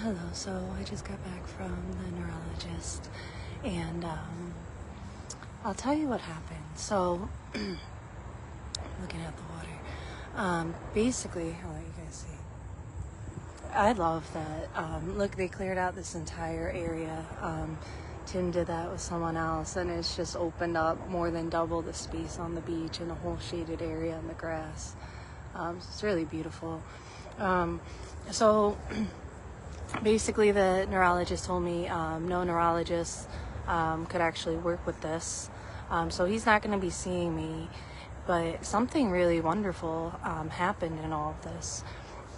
Hello, so I just got back from the neurologist, and I'll tell you what happened. So, looking at the water, basically, I'll let you guys see. I love that. Look, they cleared out this entire area. Tim did that with someone else, and it's just opened up more than double the space on the beach and a whole shaded area in the grass. So it's really beautiful. So basically, the neurologist told me no neurologist could actually work with this. So he's not going to be seeing me. But something really wonderful happened in all of this.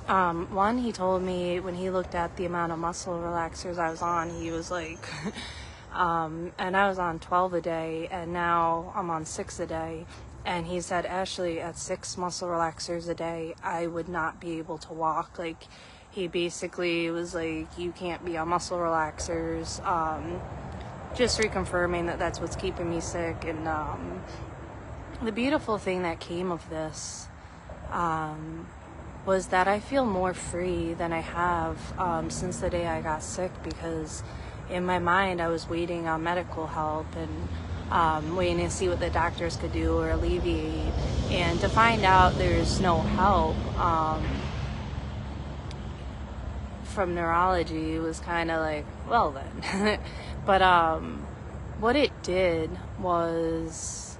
One, he told me when he looked at the amount of muscle relaxers I was on, he was like, and I was on 12 a day, and now I'm on 6 a day. And he said, Ashley, at 6 muscle relaxers a day, I would not be able to walk. Like, he basically was like, you can't be on muscle relaxers. Just reconfirming that that's what's keeping me sick. And the beautiful thing that came of this was that I feel more free than I have since the day I got sick, because in my mind I was waiting on medical help and waiting to see what the doctors could do or alleviate, and to find out there's no help from neurology was kind of like, well then. But what it did was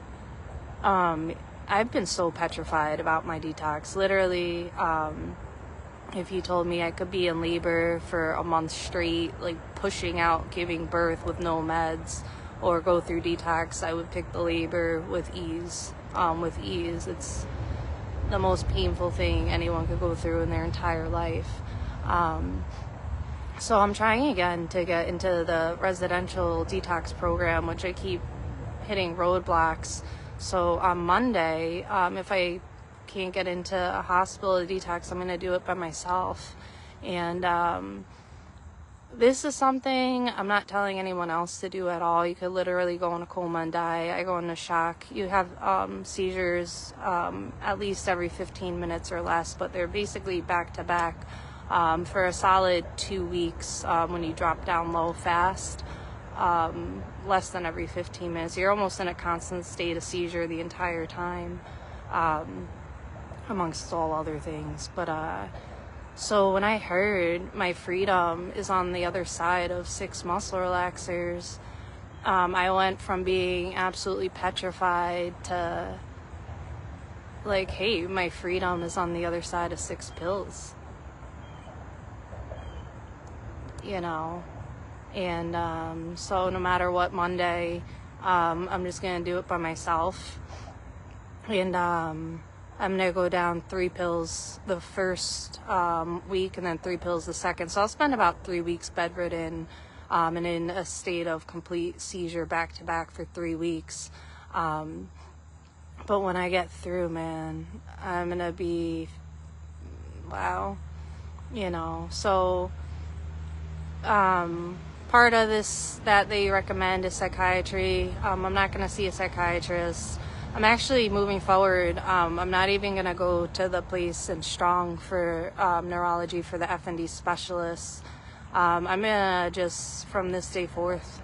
I've been so petrified about my detox. Literally, if you told me I could be in labor for a month straight, like pushing out giving birth with no meds, or go through detox, I would pick the labor with ease. It's the most painful thing anyone could go through in their entire life. So I'm trying again to get into the residential detox program, which I keep hitting roadblocks. So on Monday, if I can't get into a hospital detox, I'm going to do it by myself. And this is something I'm not telling anyone else to do at all. You could literally go in a coma and die. I go into shock. You have seizures at least every 15 minutes or less, but they're basically back to back for a solid 2 weeks when you drop down low fast. Less than every 15 minutes. You're almost in a constant state of seizure the entire time, amongst all other things. But so when I heard my freedom is on the other side of 6 muscle relaxers, I went from being absolutely petrified to like, hey, my freedom is on the other side of 6 pills, you know. And so no matter what Monday, I'm just going to do it by myself. And I'm going to go down 3 pills the first week, and then 3 pills the second. So I'll spend about 3 weeks bedridden and in a state of complete seizure back to back for 3 weeks. But when I get through, man, I'm going to be, wow, you know. So part of this that they recommend is psychiatry. I'm not going to see a psychiatrist. I'm actually moving forward. I'm not even going to go to the place in Strong for neurology for the FND specialists. I'm going to just, from this day forth,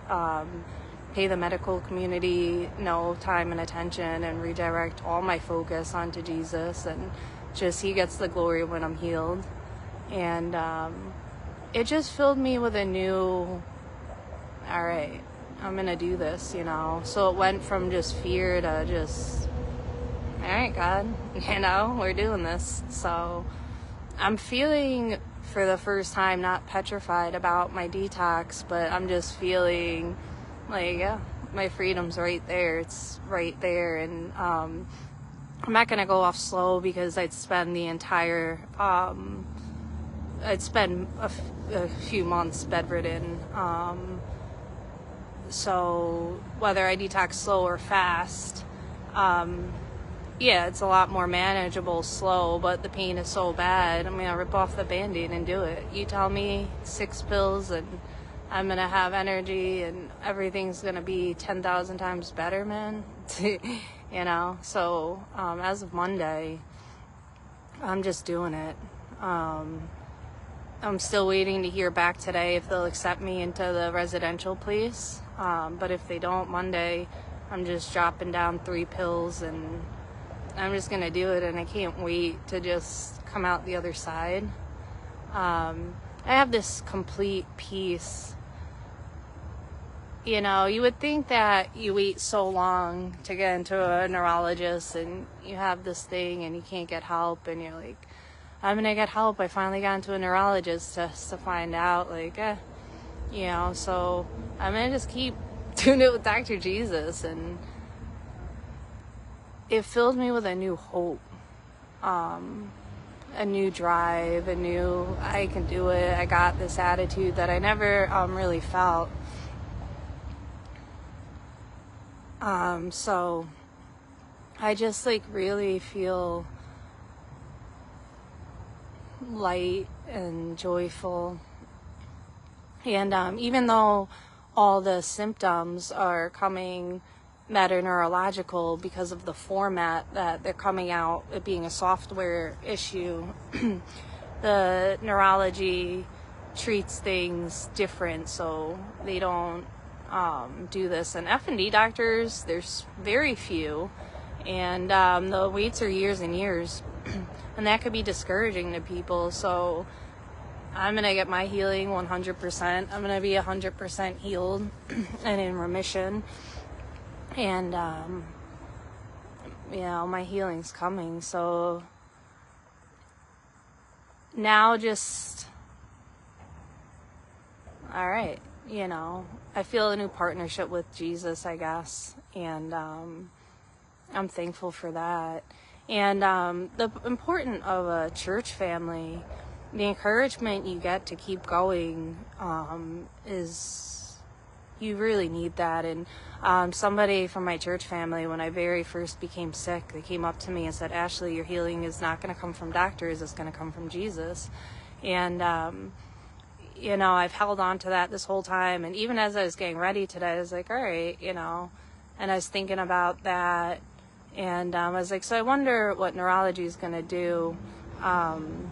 pay the medical community no time and attention and redirect all my focus onto Jesus, and just he gets the glory when I'm healed. And it just filled me with a new, all right, I'm going to do this, you know. So it went from just fear to just, all right, God, you know, we're doing this. So I'm feeling for the first time not petrified about my detox, but I'm just feeling like, yeah, my freedom's right there. It's right there. And I'm not going to go off slow, because I'd spend the entire, I'd spend a few months bedridden. So whether I detox slow or fast, yeah, it's a lot more manageable slow, but the pain is so bad. I'm going to rip off the Band-Aid and do it. You tell me 6 pills and I'm going to have energy and everything's going to be 10,000 times better, man. You know, so as of Monday, I'm just doing it. I'm still waiting to hear back today if they'll accept me into the residential place. But if they don't, Monday, I'm just dropping down 3 pills and I'm just going to do it. And I can't wait to just come out the other side. I have this complete peace. You know, you would think that you wait so long to get into a neurologist and you have this thing and you can't get help and you're like, I'm going to get help. I finally got into a neurologist just to find out, like, you know, so I'm going to just keep doing it with Dr. Jesus. And it filled me with a new hope, a new drive, I can do it. I got this attitude that I never really felt. So I just like really feel light and joyful. And even though all the symptoms are coming that are neurological because of the format that they're coming out, it being a software issue, the neurology treats things different, so they don't do this. And F&D doctors, there's very few, and the waits are years and years, and that could be discouraging to people. So I'm going to get my healing 100%. I'm going to be 100% healed and in remission. And, you know, my healing's coming. So now just, all right, you know, I feel a new partnership with Jesus, I guess. And I'm thankful for that. And the important of a church family, the encouragement you get to keep going is, you really need that. And somebody from my church family, when I very first became sick, they came up to me and said, Ashley, your healing is not going to come from doctors, it's going to come from Jesus. And you know, I've held on to that this whole time. And even as I was getting ready today, I was like, all right, you know, and I was thinking about that. And I was like, so I wonder what neurology is going to do. And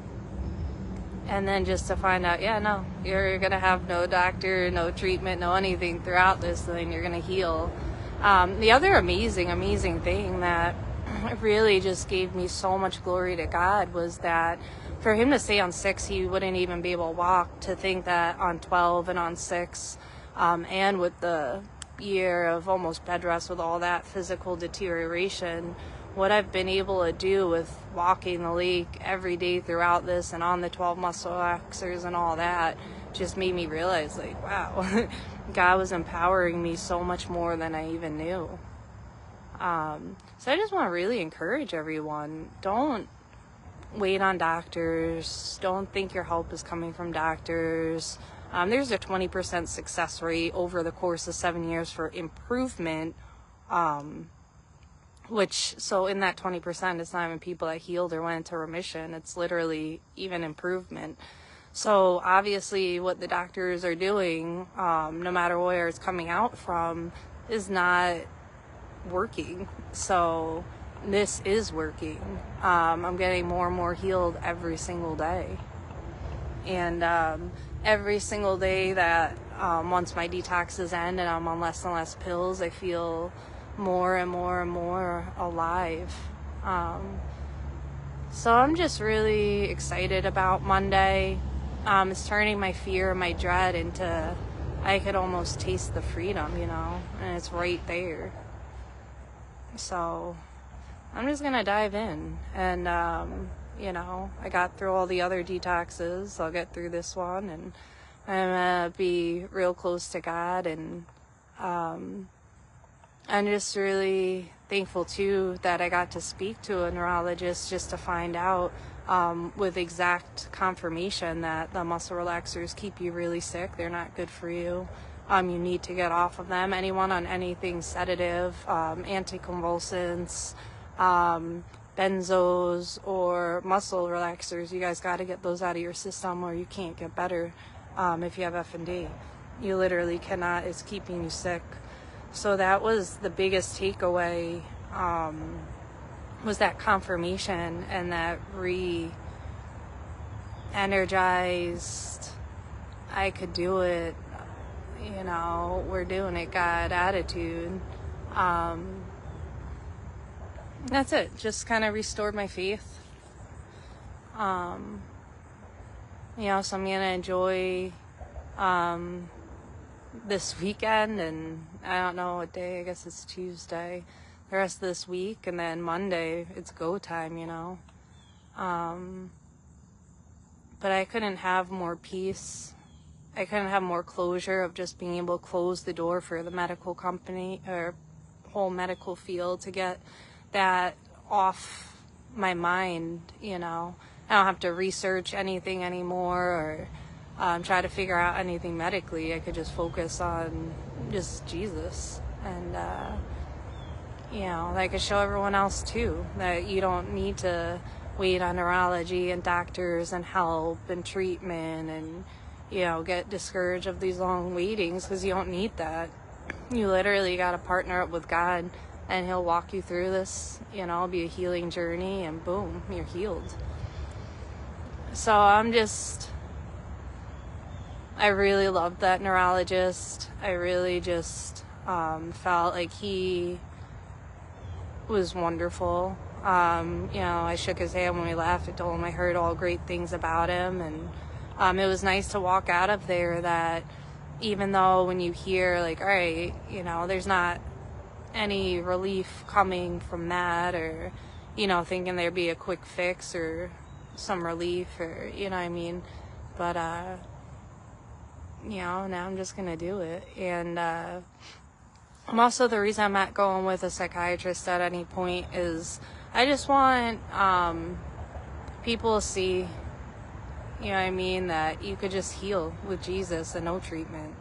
then just to find out, yeah, no, you're going to have no doctor, no treatment, no anything throughout this thing. You're going to heal. The other amazing thing that really just gave me so much glory to God was that for him to say on 6 he wouldn't even be able to walk, to think that on 12 and on 6, and with the year of almost bed rest with all that physical deterioration, what I've been able to do with walking the lake every day throughout this and on the 12 muscle relaxers and all that just made me realize, like, wow, God was empowering me so much more than I even knew. So I just want to really encourage everyone, don't wait on doctors, don't think your help is coming from doctors. There's a 20% success rate over the course of 7 years for improvement, which, so in that 20%, it's not even people that healed or went into remission. It's literally even improvement. So obviously what the doctors are doing, no matter where it's coming out from, is not working. So this is working. I'm getting more and more healed every single day. And every single day that once my detoxes end and I'm on less and less pills, I feel more and more and more alive. So I'm just really excited about Monday. It's turning my fear, my dread into, I could almost taste the freedom, you know, and it's right there. So I'm just gonna dive in, and you know, I got through all the other detoxes. I'll get through this one, and I'm gonna be real close to God. And I'm just really thankful too that I got to speak to a neurologist just to find out with exact confirmation that the muscle relaxers keep you really sick. They're not good for you. You need to get off of them. Anyone on anything sedative, anticonvulsants, benzos, or muscle relaxers, you guys got to get those out of your system or you can't get better. If you have F&D, you literally cannot. It's keeping you sick. So that was the biggest takeaway, was that confirmation and that energized. I could do it. We're doing it, God attitude. That's it. Just kind of restored my faith. So I'm going to enjoy this weekend, and I don't know what day, I guess it's Tuesday, the rest of this week, and then Monday, it's go time, But I couldn't have more peace. I couldn't have more closure of just being able to close the door for the medical company or whole medical field to get that off my mind, I don't have to research anything anymore or try to figure out anything medically. I could just focus on just Jesus. And, I could show everyone else too that you don't need to wait on neurology and doctors and help and treatment and, get discouraged of these long waitings, because you don't need that. You literally got to partner up with God, and He'll walk you through this, it'll be a healing journey, and boom, you're healed. So I really loved that neurologist. I really just felt like he was wonderful. I shook his hand when we left. I told him I heard all great things about him, and it was nice to walk out of there that even though when you hear like, all right, there's not any relief coming from that, or, thinking there'd be a quick fix or some relief, or, what I mean? But, now I'm just going to do it. And, I'm also, the reason I'm not going with a psychiatrist at any point is I just want, people to see, that you could just heal with Jesus and no treatment,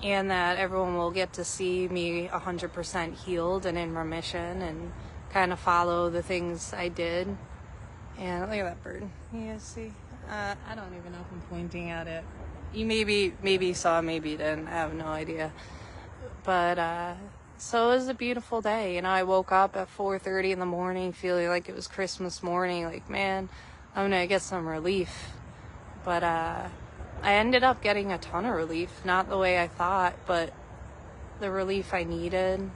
and that everyone will get to see me 100% healed and in remission and kind of follow the things I did. And look at that bird. You guys see? I don't even know if I'm pointing at it. You maybe saw, maybe didn't. I have no idea. But, so it was a beautiful day. I woke up at 4:30 in the morning feeling like it was Christmas morning. Like, man, I'm going to get some relief. But, I ended up getting a ton of relief. Not the way I thought, but the relief I needed,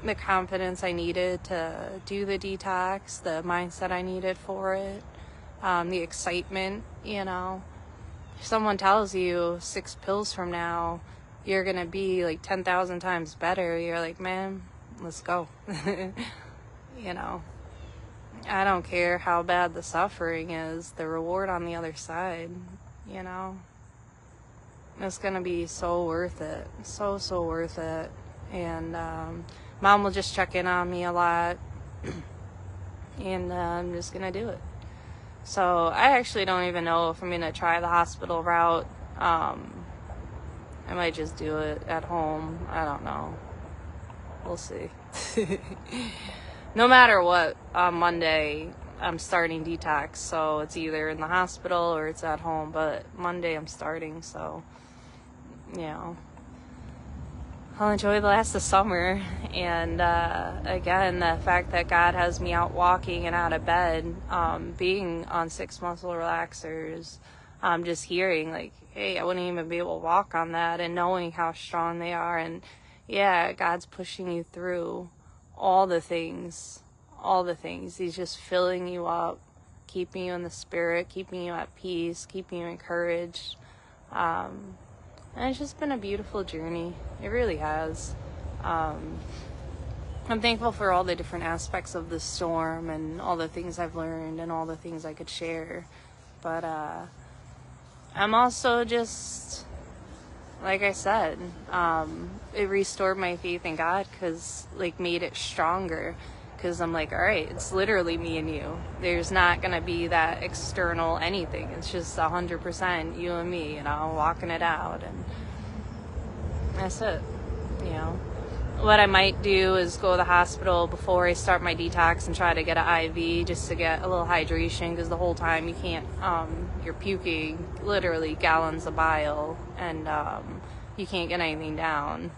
the confidence I needed to do the detox, the mindset I needed for it, the excitement, If someone tells you 6 pills from now, you're going to be like 10,000 times better, you're like, man, let's go. I don't care how bad the suffering is, the reward on the other side, it's going to be so worth it. So worth it. And, Mom will just check in on me a lot, and I'm just going to do it. So I actually don't even know if I'm going to try the hospital route. I might just do it at home. I don't know. We'll see. No matter what, on Monday, I'm starting detox. So it's either in the hospital or it's at home. But Monday I'm starting, so, I'll enjoy the last of summer. And again, the fact that God has me out walking and out of bed, being on 6 muscle relaxers, just hearing like, hey, I wouldn't even be able to walk on that, and knowing how strong they are. And yeah, God's pushing you through all the things. He's just filling you up, keeping you in the spirit, keeping you at peace, keeping you encouraged. And it's just been a beautiful journey. It really has. I'm thankful for all the different aspects of the storm and all the things I've learned and all the things I could share. But I'm also just, like I said, it restored my faith in God, because, made it stronger. Because I'm like, all right, it's literally me and you. There's not going to be that external anything. It's just 100% you and me, walking it out. And that's it, What I might do is go to the hospital before I start my detox and try to get an IV just to get a little hydration, because the whole time you can't, you're puking literally gallons of bile, and you can't get anything down.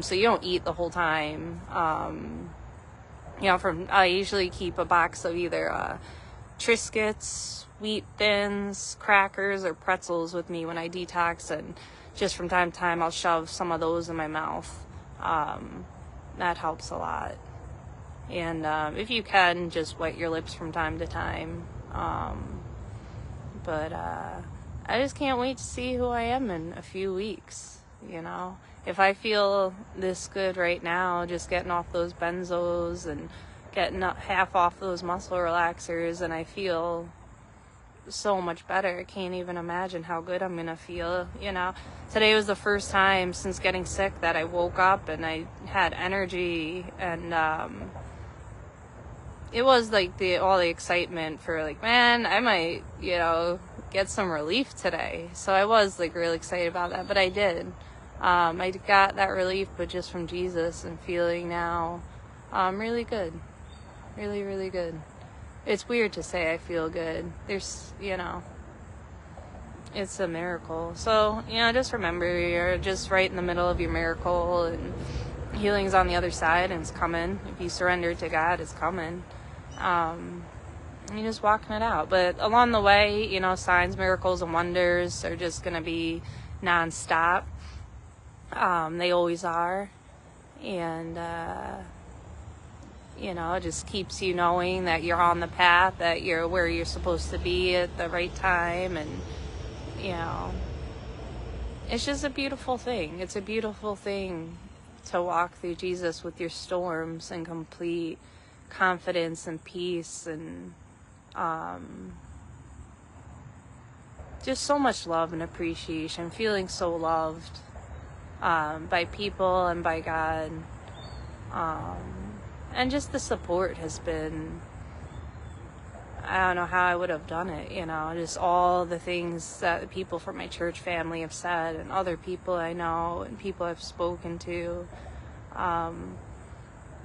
So you don't eat the whole time. I usually keep a box of either Triscuits, Wheat Thins, crackers, or pretzels with me when I detox, and just from time to time I'll shove some of those in my mouth. That helps a lot. And if you can, just wet your lips from time to time. But I just can't wait to see who I am in a few weeks, If I feel this good right now, just getting off those benzos and getting half off those muscle relaxers, and I feel so much better. I can't even imagine how good I'm gonna feel. Today was the first time since getting sick that I woke up and I had energy, and it was like all the excitement for like, man, I might get some relief today. So I was like really excited about that, but I did. I got that relief, but just from Jesus, and feeling now really good. Really, really good. It's weird to say I feel good. There's, it's a miracle. So, just remember you're just right in the middle of your miracle, and healing's on the other side, and it's coming. If you surrender to God, it's coming. You're just walking it out. But along the way, signs, miracles, and wonders are just going to be nonstop. They always are. And, it just keeps you knowing that you're on the path, that you're where you're supposed to be at the right time. And, it's just a beautiful thing. It's a beautiful thing to walk through Jesus with your storms and complete confidence and peace, and just so much love and appreciation, feeling so loved by people and by God, and just the support has been, I don't know how I would have done it, just all the things that the people from my church family have said, and other people I know and people I've spoken to.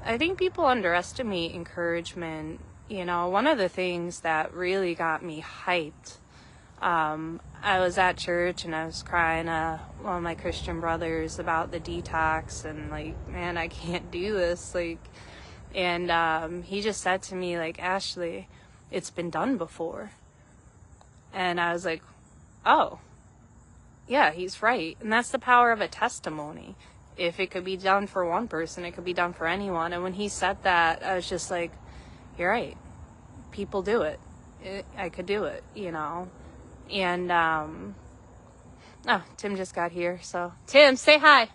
I think people underestimate encouragement. One of the things that really got me hyped, I was at church and I was crying to one of my Christian brothers about the detox, and like, man, I can't do this. And he just said to me, like, Ashley, it's been done before. And I was like, oh, yeah, he's right. And that's the power of a testimony. If it could be done for one person, it could be done for anyone. And when he said that, I was just like, you're right. People do it. I could do it, And, oh, Tim just got here. So, Tim, say hi.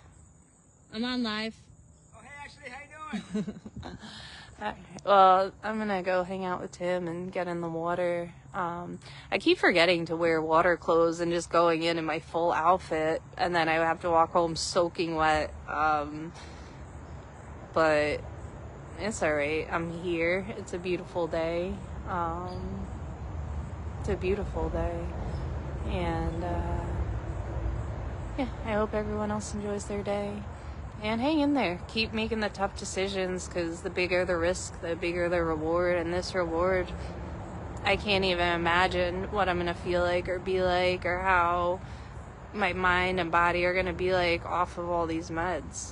I'm on live. Oh, hey, Ashley, how you doing? Well, I'm going to go hang out with Tim and get in the water. I keep forgetting to wear water clothes and just going in my full outfit, and then I have to walk home soaking wet. But it's all right. I'm here. It's a beautiful day. It's a beautiful day. And, yeah, I hope everyone else enjoys their day. And hang in there. Keep making the tough decisions, because the bigger the risk, the bigger the reward. And this reward, I can't even imagine what I'm going to feel like or be like, or how my mind and body are going to be like off of all these meds.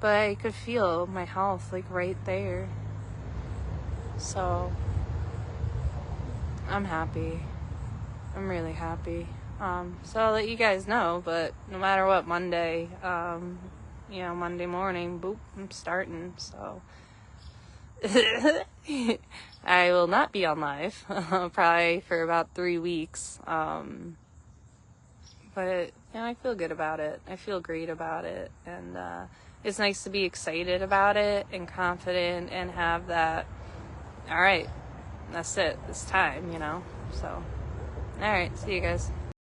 But I could feel my health like right there. So I'm happy. I'm really happy. So I'll let you guys know, but no matter what, Monday, Monday morning, boop, I'm starting, so I will not be on live, probably for about 3 weeks, but, I feel good about it. I feel great about it, and, it's nice to be excited about it, and confident, and have that, all right, that's it, it's time, so, all right, see you guys.